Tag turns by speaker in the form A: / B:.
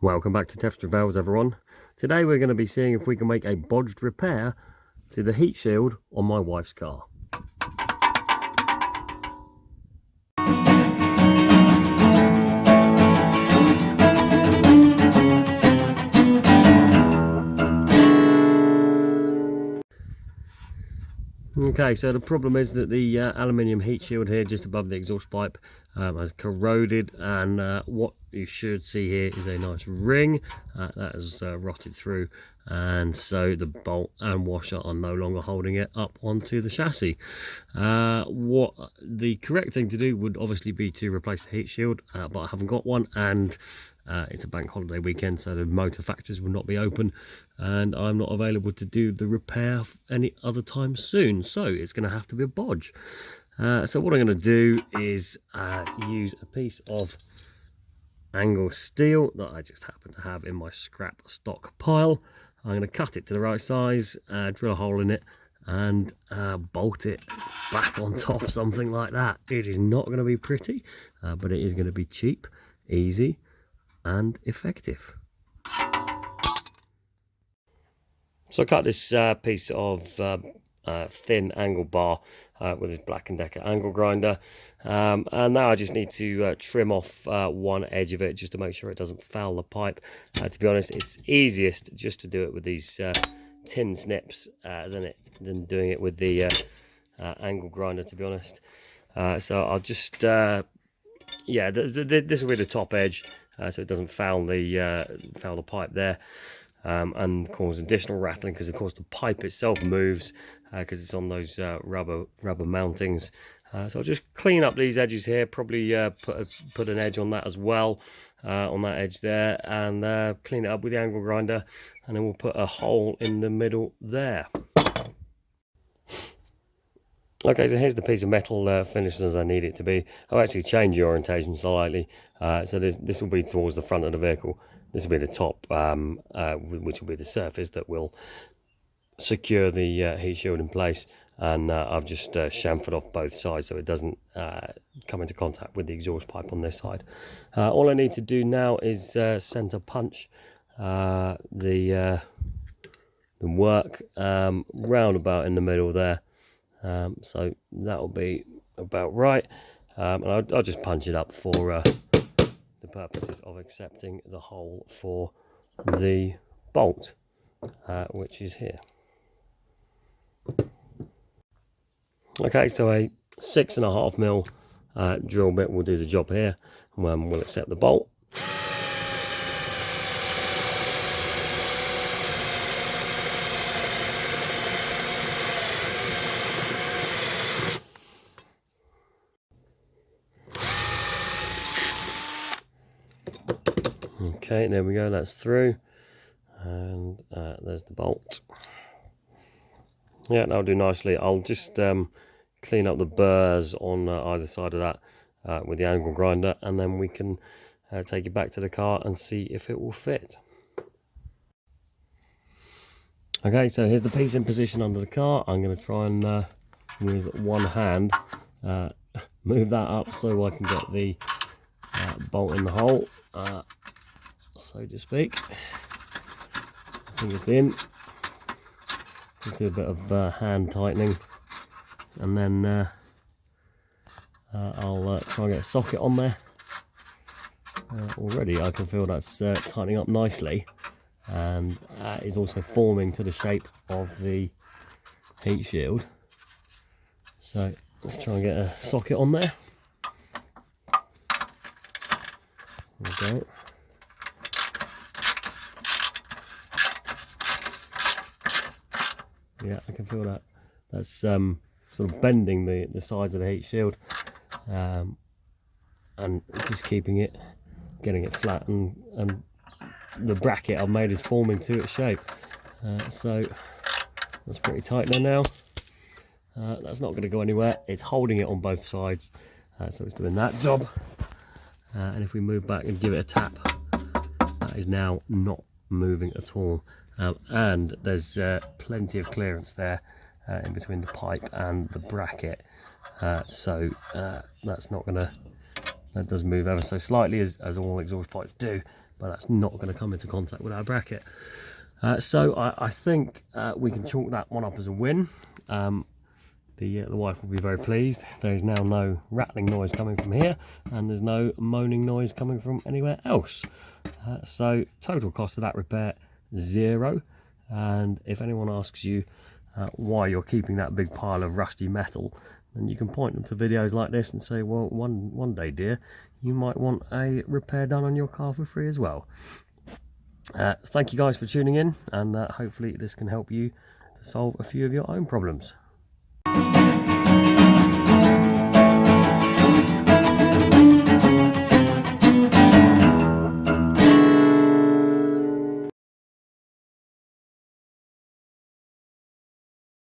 A: Welcome back to Travails, everyone. Today we're going to be seeing if we can make a bodged repair to the heat shield on my wife's car. Okay, so the problem is that the aluminium heat shield here just above the exhaust pipe has corroded, and what you should see here is a nice ring that has rotted through, and so the bolt and washer are no longer holding it up onto the chassis. What the correct thing to do would obviously be to replace the heat shield, but I haven't got one, and it's a bank holiday weekend, so the motor factors will not be open, and I'm not available to do the repair any other time soon, so it's going to have to be a bodge. So what I'm going to do is use a piece of angle steel that I just happen to have in my scrap stock pile. I'm going to cut it to the right size, drill a hole in it, and bolt it back on top, something like that. It is not going to be pretty, but it is going to be cheap, easy, and effective. So I cut this piece of thin angle bar with this Black & Decker angle grinder, and now I just need to trim off one edge of it just to make sure it doesn't foul the pipe. To be honest, it's easiest just to do it with these tin snips than doing it with the angle grinder, to be honest. So I'll just yeah, this will be the top edge, so it doesn't foul the pipe there, and cause additional rattling, because of course the pipe itself moves because it's on those rubber mountings. So I'll just clean up these edges here, probably put an edge on that as well, on that edge there, and clean it up with the angle grinder, and then we'll put a hole in the middle there. Okay, so here's the piece of metal finished as I need it to be. I've actually changed the orientation slightly, so this will be towards the front of the vehicle. This will be the top, which will be the surface that will secure the heat shield in place, and I've just chamfered off both sides so it doesn't come into contact with the exhaust pipe on this side. All I need to do now is center punch the work round about in the middle there. So that'll be about right, and I'll just punch it up for the purposes of accepting the hole for the bolt, which is here. Okay, so a 6.5mm drill bit will do the job here, and we'll accept the bolt. Okay, there we go, that's through, and there's the bolt. Yeah, that'll do nicely. I'll just clean up the burrs on either side of that with the angle grinder, and then we can take it back to the car and see if it will fit. Okay, so here's the piece in position under the car. I'm going to try and with one hand move that up so I can get the bolt in the hole, so to speak. I think it's in. Just do a bit of hand tightening, and then I'll try and get a socket on there. Already I can feel that's tightening up nicely, and is also forming to the shape of the heat shield. So let's try and get a socket on there. Okay. Yeah, I can feel that. That's sort of bending the sides of the heat shield, and just getting it flat, and the bracket I've made is forming to its shape. So that's pretty tight there now. That's not going to go anywhere. It's holding it on both sides, so it's doing that job. And if we move back and give it a tap, that is now not moving at all. And there's plenty of clearance there in between the pipe and the bracket, so that's not gonna, that does move ever so slightly, as all exhaust pipes do, but that's not going to come into contact with our bracket. So I think we can chalk that one up as a win. The wife will be very pleased. There is now no rattling noise coming from here, and there's no moaning noise coming from anywhere else. So total cost of that repair, 0. And if anyone asks you why you're keeping that big pile of rusty metal, then you can point them to videos like this and say, well, one day, dear, you might want a repair done on your car for free as well. Thank you guys for tuning in, and hopefully this can help you to solve a few of your own problems.